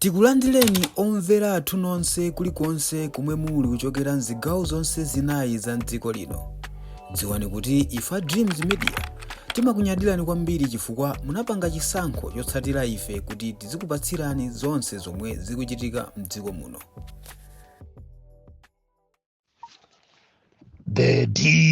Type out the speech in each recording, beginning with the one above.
Tikulandireni omvera athu nonse kulikonse kumwe muli kuchokera mzigawo zonse zinayi za mdziko lino. Dziwani kuti ife Dreams Media timakunyadirani kwambiri chifukwa munapanga chisankho chotsatira ife kuti tizikupatsirani zonse zomwe zikuchitika mdziko muno. The DC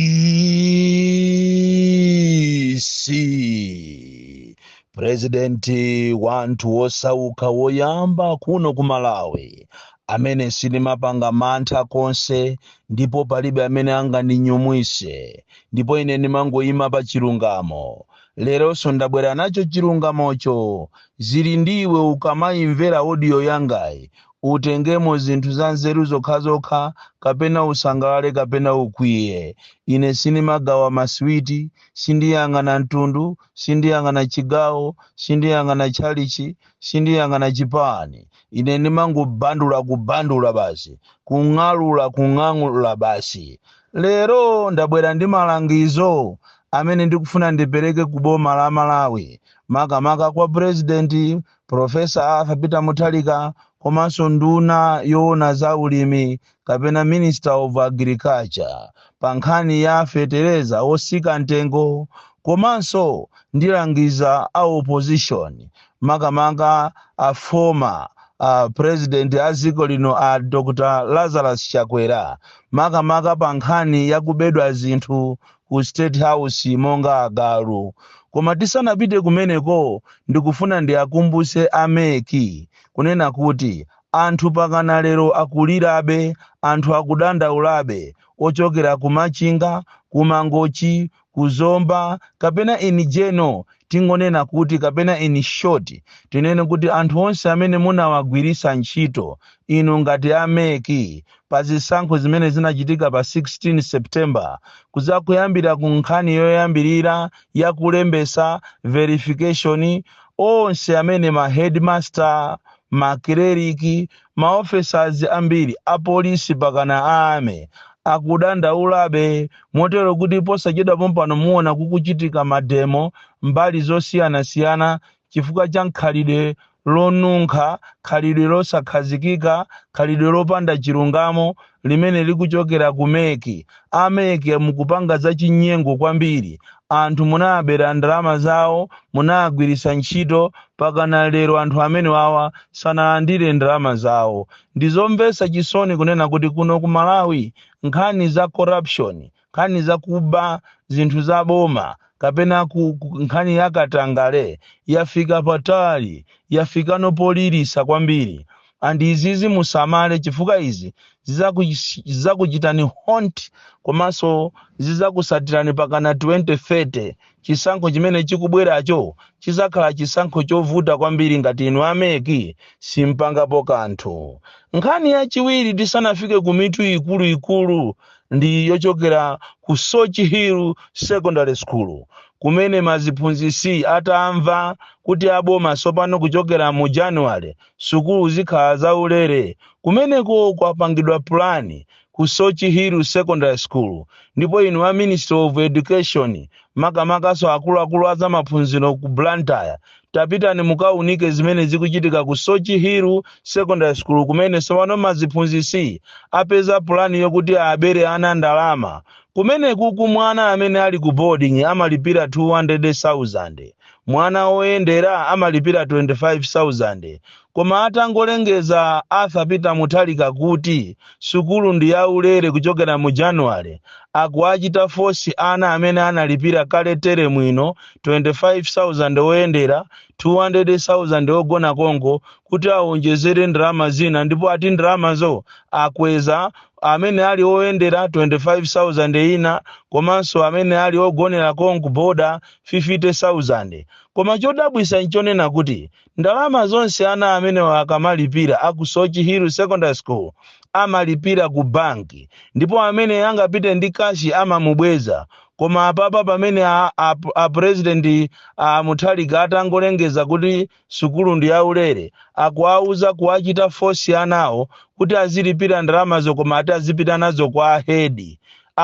Presidenti wantu wosauka woyamba kuno ku Malawi amene sinimapanga mantha konse ndipo palibe amene angandinyumwise ndipo ine ndimangoyima pa chilungamo. Leronso ndabwera nacho chilungamocho zili ndiwe ukamayimvera audio yangayi utengemo zinthu za nzeru zokhazokha kapena usangalale kapena ukwiye. Ine sinimagawa maswiti, sindiyang'ana mtundu, sindiyang'ana chigawo, sindiyang'ana chalichi, sindiyang'ana chipani. Ine ndimangobandula basi, kung'alula basi. Lero ndabwera ndi malangizo amene ndikufuna ndipereke ku boma la Malawi, makamaka kwa President Professor Arthur Peter Mutharika komanso nduna yoona za ulimi kapena Minister of Agriculture pa nkhani ya fetereza osika ntengo, komanso ndilangiza a opposition makamaka a former president a dziko lino a Dr. Lazarus Chakwera makamaka pa nkhani ya kubedwa zinthu ku State House monga agalu. Koma tisanapite kumeneko ndikufuna ndiakumbuse ameki kunena kuti anthu pakana lero akulirabe, anthu akudandaulabe ochokera kumachinga, kumangochi, kuzomba kapena inijeno tingonena kuti kapena in short tinene kuti anthu onse amene munawagwirisa ntchito inu ngati ameki pa zisankho zimene zinachitika pa 16 September kuzakuyambira ku nkhani yoyambirira ya kulembesa verification, onse amene ma headmaster, ma cleric, ma officers ambiri a polisi pakana ame akudandaulabe motero kuti posachedwa pompano muona kukuchitika mademo mbali zosiyana chifukwa cha nkhalidwe lonunkha, khalidwe losakhazikika, khalidwe lopanda chilungamo limene likuchokera kumeki. Ameki mukupanga za chinyengo kwambiri, anthu munabera ndalama zawo, munagwirisa ntchito pakana lero anthu amene wawa sanalandire ndalama zawo. Ndizomvesa chisoni kunena kuti kuno ku Malawi nkhani za corruption, nkhani za kuba zinthu za boma kapena nkhani ya katangale yafika patali, yafika nopolirisa kwambiri. Andi izizi musamale chifukwa izi zizakuchitani haunt komanso zizakusatirani pakana 2030. Chisankho chimene chikubweracho chizakhala chisankho chovuta kwambiri ngati inu ameki simpangapo kanthu. Nkhani yachiwiri tisanafike ku mitu ikulu ndi yochokera ku Soch Hill Secondary School kumene maziphunzisi atamva kuti aboma sopano kuchokera mu January sukulu zikhala zaulere. Kumeneko kwapangidwa plani ku Soch Hill Secondary School ndipo inu a Minister of Education makamakaso akuluakulu a zamaphunziro ku Blantyre tapitani mukaunike zimene zikuchitika ku Soch Hill Secondary School kumene sopano maziphunzisi apeza plani yokuti abere ana ndalama. Kumene kuku mwana amene ali ku boarding amalipira 200,000, mwana oyendera amalipira 25,000. Koma atangolengeza Arthur Peter Mutharika kuti sukulu ndi yaulere kuchokera mu January, akuachita force ana amene analipira kale tere mwino 25,000 oyendera, 200,000 ogona Kongo kuti aonjezere ndalama zina, ndipo ati ndalama zo akweza amene ali oyendera 25,000 ina komanso amene ali ogonera Kongo boda 50,000. Koma chodabwisa nchonena kuti ndalama zonse ana amene wakamalipira aku Soch Hill Secondary School amalipira ku banki, ndipo amene angapite ndi kashi amamubweza. Koma apapa pamene a President Mutharika atangolengeza kuti sukulu ndi yaulere akuauza kuachita force anawo kuti azilipira ndalama zo koma ati azipita nazo kwa head.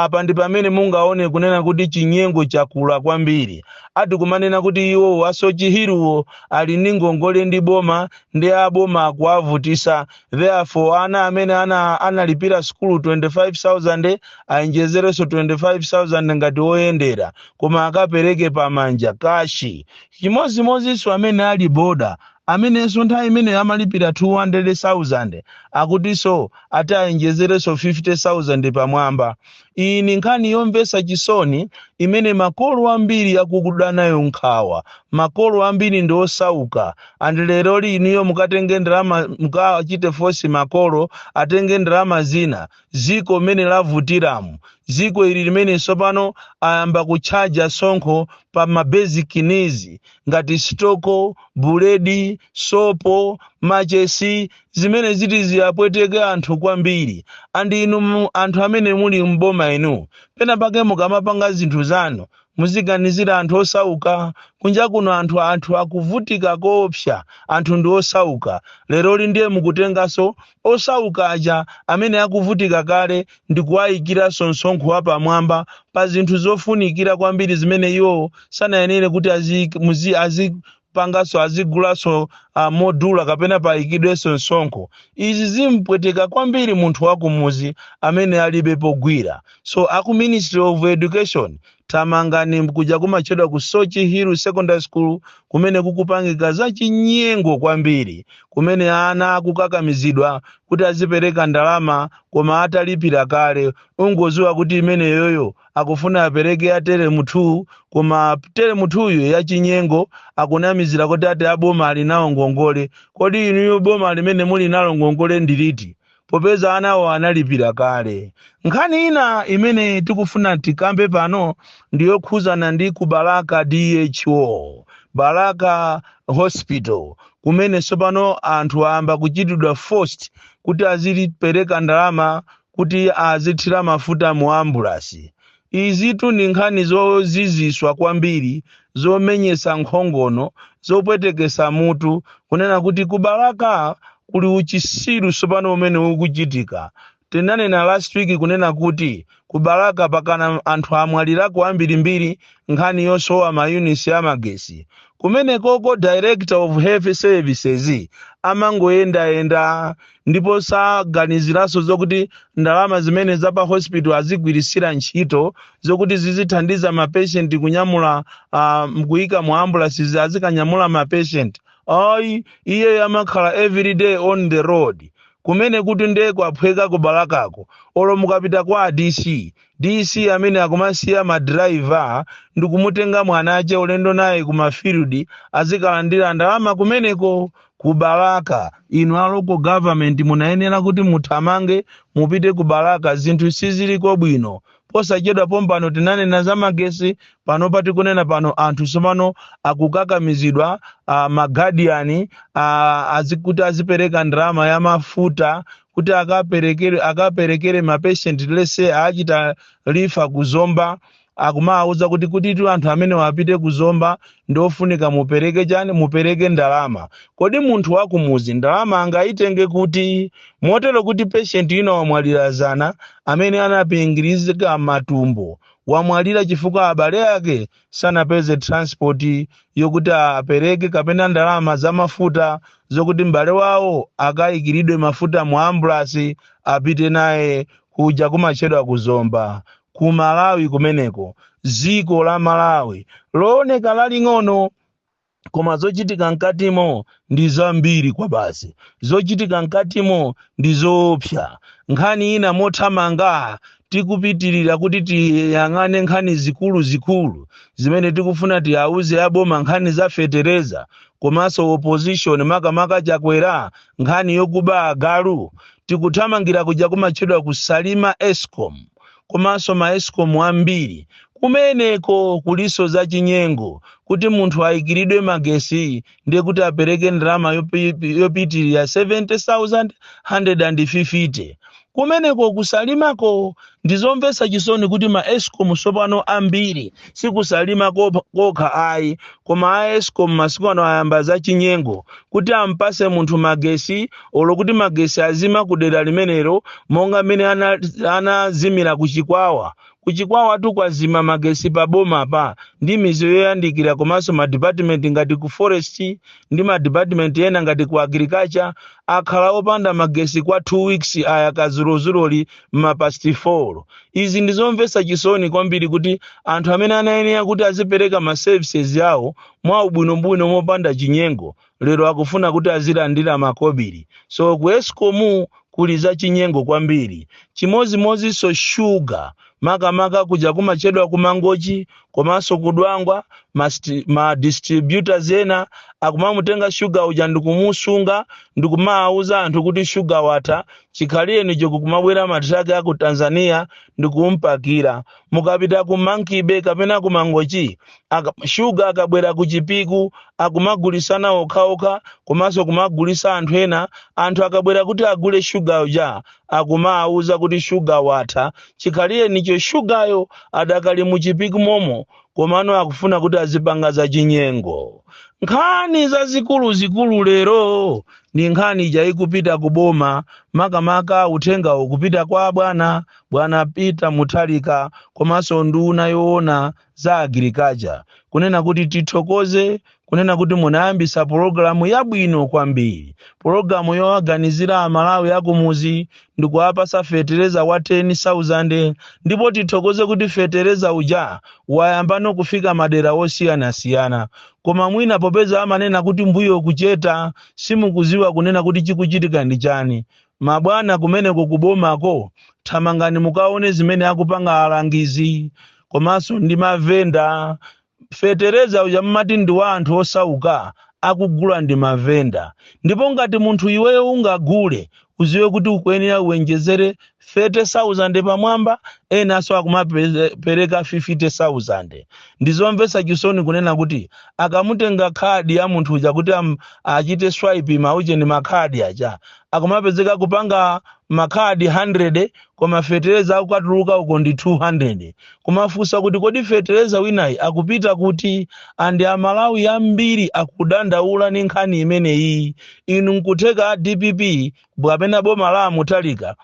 apa ndi pamene mungaone kunena kuti chinyengo chakula kwambiri. Ati kumanena kuti iwo asochihiruwo ali ndi ngongole ndi boma ndi aboma akuavutisa. Therefore ana amene analipira skulu 25,000 ayenjezereso 25,000 ngati oyendera koma akapereke pamanja kashi. Chimozimozinso amene ali boda amenenso nthawi imene amalipira 200,000 akutiso ati ayenjezereso 50,000 pamwamba. Iyi ni nkhani yomvetsa chisoni imene makolo ambiri akukuda nayo nkhawa. Makolo ambiri ndi osauka. Andi lero liniyo mukatenge ndalama mukachite fosi makolo atenge ndalama zina ziko mene lavutiramu. Ziko ili limene sopano ayamba kuchaja sonkho pa mabasic needs ngati stoko, buledi, sopo, machesi zimene ziti ziyapweteke anthu kwambiri. Andi inu anthu amene muli mboma inu pena pake mukamapanga zinthu zanu muziganizira anthu osauka. Kunja kuno anthu akuvutika koopsa, anthu ndi osauka. Lero ndiye mukutengaso osauka aja amene akuvutika kale ndi kuwayikiraso msonkho wa pamwamba pa zinthu zofunikira kwambiri zimene iwo sanayenere kuti pangaso azigulaso modula kapena payikidweso msonkho. Izi zimpweteka kwambiri munthu wakumuzi amene alibe pogwira. So aku Ministry of Education tamangani kuja kumachedwa ku Sochihiru Secondary School kumene kukupangika za chinyengo kwambiri, kumene ana akukakamizidwa kuti azipereka ndalama koma atalipira kale. Ungoziwa kuti imene yoyo akufuna apereke ya term 2 koma term 2 ya chinyengo akunamizira kuti ati aboma ali nawo ngongole. Kodi inu boma limene muli nalo ngongole ndiliti popeza anawo analipira kale? Nkhani ina imene tikufuna tikambe pano ndiyo khuzana ndi ku Baraka DHO, Baraka Hospital, kumene sopano anthu amba kuchitidwa forced kuti azilipereka ndalama kuti azithira mafuta mu ambulasi. Izitu ni nkhani zoziziswa kwambiri, zomenyesa nkhongono, zopwetekesa mutu, kunena kuti ku Baraka kuli uchisiru sopano umene ukuchitika. Tinanena last week kunena kuti ku Baraka pakana anthu amwalirako ambirimbiri nkhani yosowa mayunisi amagesi. Kumene koko Director of Health Services amangoyenda ndipo saganiziraso zokuti ndalama zimene zapa hospital azigwirisira ntchito zokuti zizithandiza mapatient kunyamula mkuyika mu ambulance azikanyamula mapatient. Iye amakhala every day on the road. Kumene kuti ndeko aphweka ku Barakako olo mukapita kwa DC amene akumasiya madriver ndi kumutenga mwanache ulendo naye ku mafield azikalandira ndalama kumeneko ku Baraka. Inu a local government munayenera kuti muthamange mupite ku Baraka, zinthu siziliko bwino. Posachedwa pompano tinanena za magesi, pano pati kunena pano anthu somano akukakamizidwa magadiani azikuti azipereka ndalama ya mafuta kuti akaperekere mapatient lese achita lifa kuzomba. Akumauza kuti tu anthu amene wapite kuzomba ndofunika mupereke chani, mupereke ndalama. Kodi munthu wakumuzi ndalama angaitenge kuti? Motero kuti patient ina wamwalira zana amene anapingirizika matumbo, wamwalira chifukwa abale yake sanapeze transport yokuti apereke kapena ndalama za mafuta zokuti mbale wawo akayikiridwe mafuta mu ambulance apite naye kuja kumachedwa kuzomba. Ku Malawi kumeneko, ziko la Malawi looneka laling'ono koma zochitika mkatimo ndi zambiri kwa basi. Zochitika mkatimo ndi zoopsa. Nkhani ina mothamanga tikupitirira kuti tiyang'ane nkhani zikulu zimene tikufuna tiyauze aboma, nkhani za fetereza komanso opposition makamaka Chakwera, nkhani yokuba agalu. Tikuthamangira kuja kumachedwa kusalima Eskom komanso ma Eskom ambiri kumeneko kuliso za chinyengo kuti munthu ayikiridwe magesi ndiye kuti apereke ndalama yopitirira 70,150. kumeneko kusalimako ndizomvetsa chisoni kuti ma Eskom tsopano ambiri sikusalima kokha ayi, koma a Eskom masiku ano ayamba za chinyengo kuti ampase munthu magesi olo kuti magesi azima kudera limenelo monga mmene anazimira kuchikwawa. Kuchikwawa tukwazima magesi pa boma pa ndi mizo yoyandikira komanso ma department ngati ku forest ndi ma department ena ngati ku agriculture akhala opanda magesi kwa 2 weeks aya kazulozuloli mapasti 4. Izi ndizomvetsa chisoni kwambiri kuti anthu amene anayenera kuti azipereka ma services yawo mwa ubwinobwino mopanda chinyengo lero akufuna kuti azilandira makobiri. So ku Eskom kuli za chinyengo kwambiri. Chimozimozi so sugar makamaka kuja kumachedwa kumangochi komanso kudwangwa ma distributors ena akumamutenga sugar uja ndikumusunga ndikumauza anthu kuti sugar wata chikhalire nicho kumabwera matraki aku Tanzania ndikumpakira. Mukapita ku Monkey Bay kapena ku Mangochi sugar akabwera ku Chipiku akumagulisana okhaokha komanso kumagulisa anthu ena. Anthu akabwera kuti agule sugar uja akumauza kuti sugar wata chikhalire nicho sugayo adakali mu Chipiku momo komano akufuna kuti azipanga za chinyengo. Nkhani za zikulu lero ni nkhani jaikupita kuboma makamaka uthenga ukupita kwa bwana Peter Mutharika komanso nduna yoona za agriculture kunena kuti tithokoze kunena kuti munayambisa programu yabwino kwambiri. Programu yowaganizira amalawi akumuzi ndikuwapasa fetereza wa 10,000 ndipo tithokoze kuti fetereza uja wayambano kufika madera osiyana-siyana. Koma mwina popeza amanena kuti mbuyo kucheta simukuziwa kunena kuti chikuchitika ndi chani. Mabwana kumeneko kubomako thamangani mukaone zimene akupanga alangizi komanso ndi mavenda. Fetereza uja mmati ndi wa anthu osauka akugula ndi mavenda. Ndipo ngati munthu iweyo ungagule uziwe kuti ukuyenera uwenjezere 30,000 pamwamba enaso akumapereka 50,000. Ndizomvetsa chisoni kunena kuti akamutenga khadi ya munthu uja kuti achite swipe mauje ni makhadi aja akumapezeka kupanga makhadi 100 koma fetereza akukatuluka uko ndi 200. Kumafusa kuti kodi fetereza winayi akupita kuti andi amalawi ambiri akudandaula ni nkhani imeneyi. Inu nkutheka DPP bwapena boma la Mutharika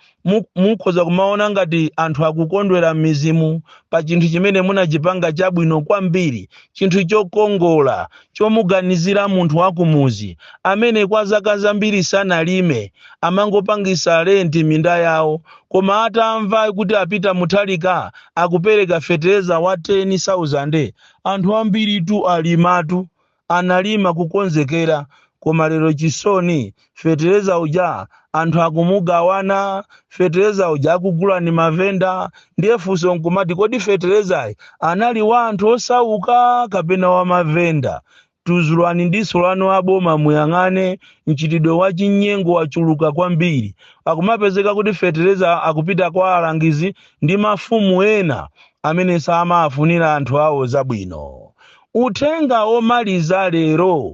mukhoza kumaona ngati anthu akukondwera mizimu pa chinthu chimene munachipanga chabwino kwambiri, chinthu chokongola chomuganizira munthu wakumuzi amene kwa zaka zambiri sanalime amangopangisa renti minda yawo. Koma atamva kuti apita Mutharika akupereka fetereza wa 10,000 anthu ambiri tu alimatu analima kukonzekera. Koma lero chisoni fetereza uja anthu akumugawana, fetereza uja akugula ni mavenda. Ndiye funso nkumati kodi fetereza anali wa anthu osauka kapena wa mavenda? Tuzulwani ndiso lano aboma muyang'ane mchitidwe wa chinyengo wachuluka kwambiri. Akumapezeka kuti fetereza akupita kwa alangizi ndi mafumu ena amene samafunira anthu awo zabwino. Uthenga omaliza lero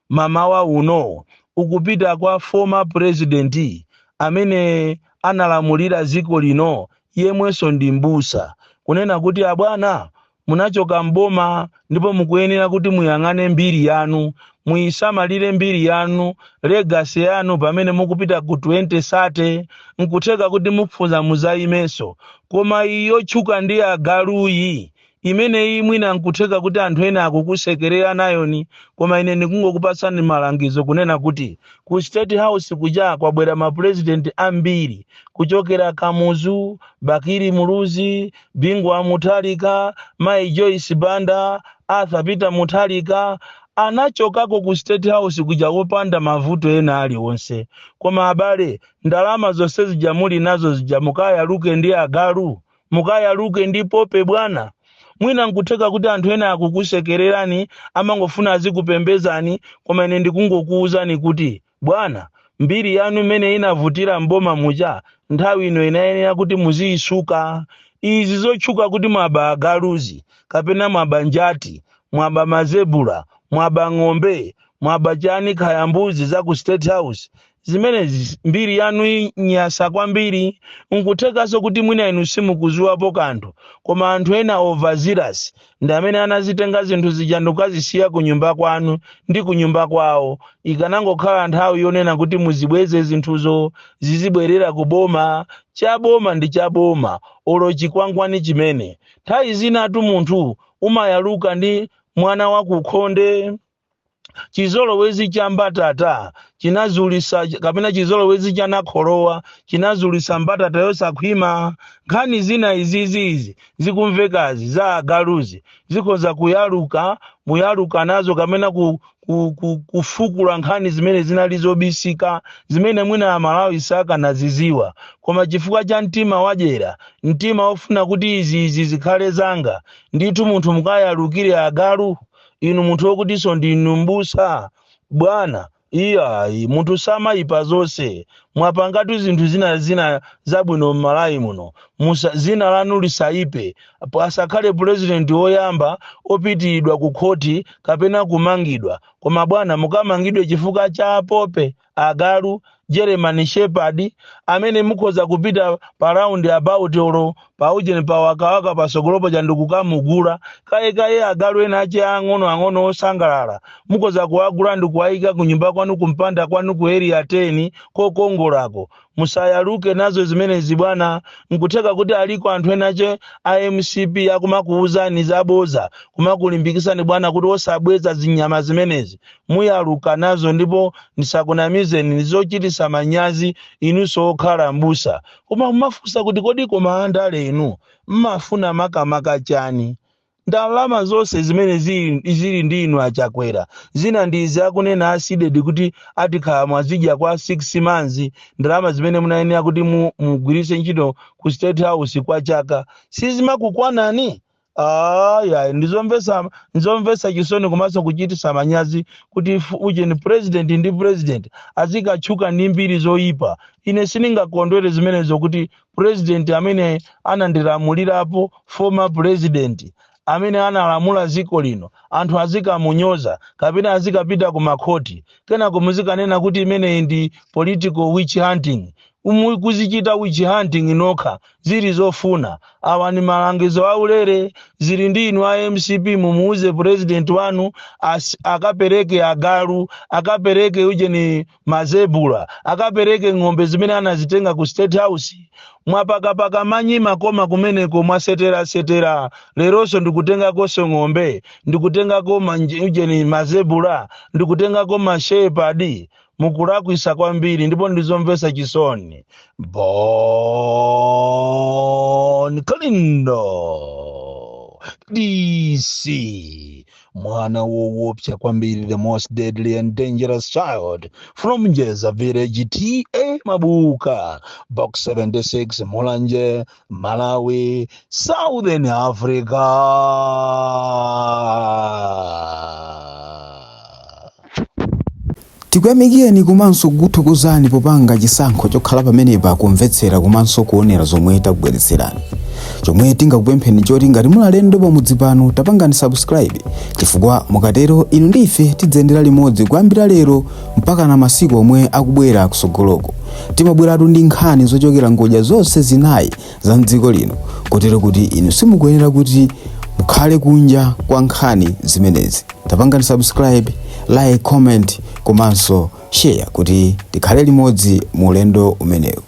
mamawa uno ukupita kwa former president amene analamulira ziko lino yemweso ndi mbusa kunena kuti abwana munachoka mboma ndipo mukuyenera kuti muyang'ane mbiri yanu, muyisamalire mbiri yanu, legacy yanu pamene mukupita ku 2030 nkutheka kuti mupfuza muzayimeso. Koma iyo chuka ndi agaluyi imene mwina nkutheka kuti anthu ena akukusekerera nayoni. Koma ine ndikungokupasani malangizo kunena kuti ku State House kuja kwabwera ma president ambiri kuchokera Kamuzu, Bakiri Muluzi, Bingwa Mutharika, Mai Joyce Banda, Arthur Peter Mutharika anachokako ku State House kuja wopanda mavuto ena aliwonse. Koma abale ndalama zonse zijamuli nazo zijamukaya luke ndi agalu mukaya luke ndi pope bwana. Mwina nkutheka kuti anthu ena akukusekererani amangofuna azikupembezani. Koma ine ndikungokuuzani kuti bwana mbiri yanu imene inavutira mboma muja nthawi ino inayenera kuti muziyisuka. Izi zochuka kuti mwaba agaluzi kapena mwaba njati mwaba mazebula mwaba ng'ombe mwaba chani khaya mbuzi za ku State House zimenezi mbiri yanu nyasa kwambiri, nkuthekaso kuti mwina inu simukuziwapo kanthu, koma anthu ena overzealous ndi amene anazitenga zinthu zija ndikukazisiya ku nyumba kwanu ndi ku nyumba kwawo. Ikanangokhala nthawi yonena kuti muzibweze zinthuzo zizibwerera ku boma, chaboma ndi chaboma, olo chikwangwani chimene. Nthawi zinatu munthu umayaluka ndi mwana wa kukhonde, chizolowezi cha mbatata chinazulisa, kapena chizolowezi cha nakholowa chinazulisa mbatata yosakhwima. Nkhani zina izizi zikumvekazi za agaluzi zikhoza muyaluka nazo, kapena kufukula nkhani zimene zinali zobisika, zimene mwina amalawi sakanaziziwa, koma chifukwa cha mtima wajera, mtima ofuna kuti izi zikhale zanga, ndithu munthu mukayalukire agalu. Inu munthu wokutiso ndinu mbusa bwana, iyayi munthu samayipa zonse. Mwapangatu zinthu zina zabwino m'Malawi muno, zina lanu lisaipe, pasakhale president woyamba opitidwa ku khoti kapena kumangidwa, koma bwana mukamangidwe chifukwa cha apope, agalu, German Shepherd, amene mukhoza kupita pa round about olo pauje pa wakawaka pasogolopo cha ndikukamugula kaye agalu ena ache ang'ono osangalala, mukhoza kuwagula ndikuwayika ku nyumba kwanu, kumpanda kwanu ku area 10 kokongolako. Musayaluke nazo zimenezi bwana, nkutheka kuti aliko anthu enache IMCP akumakuuzani zaboza, kumakulimbikisani bwana kuti osabweza zinyama zimenezi. Muyaluka nazo ndipo ndisakunamizeni, nizochitisa manyazi inunso okhala mbusa. Koma mumafunsa kuti kodi koma andale inu mmafuna makamaka chani? Ndalama zonse zimene zili ndi inu achakwera, zina ndizi akunena asidedi kuti atikhala mwazidya kwa 6 months, ndalama zimene munayenera kuti mugwirise ntchito ku State House kwa chaka sizimakukwanani. Ya ndizomvesa chisoni komanso kuchitisa manyazi kuti uje ni president ndi president azikatchuka ndi mbiri zoyipa. Ine siningakondwere zimenezo kuti president amene anandilamulirapo, former president amene analamula ziko lino, anthu azikamunyoza kapena azikapita ku makhoti, kenako muzikanena kuti imene ndi political witch hunting. Kuzichita witch hunting nokha zili zofuna. Awa ni malangizo aulere, zili ndi inu IMCP, mumuuze president wanu akapereke agalu, akapereke uje ni mazebula, akapereke ng'ombe zimene anazitenga ku State House. Mwapakapaka manyima koma kumeneko mwasetera, leroso ndikutenga koso ng'ombe, ndikutenga koma uje ni mazebula, ndikutenga koma shepherd. Mukulakwisa kwambiri, ndipo ndizomvesa chisoni. Bon Kalindo DC, mwana woopsa kwambiri, the most deadly and dangerous child from Njeza Village, TA Mabuka, Box 76, Mulanje, Malawi, Southern Africa. Tikuyamikeni komanso kuthokozani popanga chisankho chokhala pamenepa kumvetsera komanso kuonera zomwe takubweretserani. Chomwe tingakupempheni choti ngati mulalendo pamudzi pano tapangani subscribe, chifukwa mukatero inu ndife tidzendera limodzi kuyambira lero mpaka na masiku omwe akubwera kusogoloko. Timabweratu ndi nkhani zochokera ngodya zonse zinayi za mdziko lino, kotero kuti inu simukuyenera kuti mukhale kunja kwa nkhani zimenezi. Tapangani subscribe, like, comment komanso share kuti tikhale limodzi mu ulendo umenewu.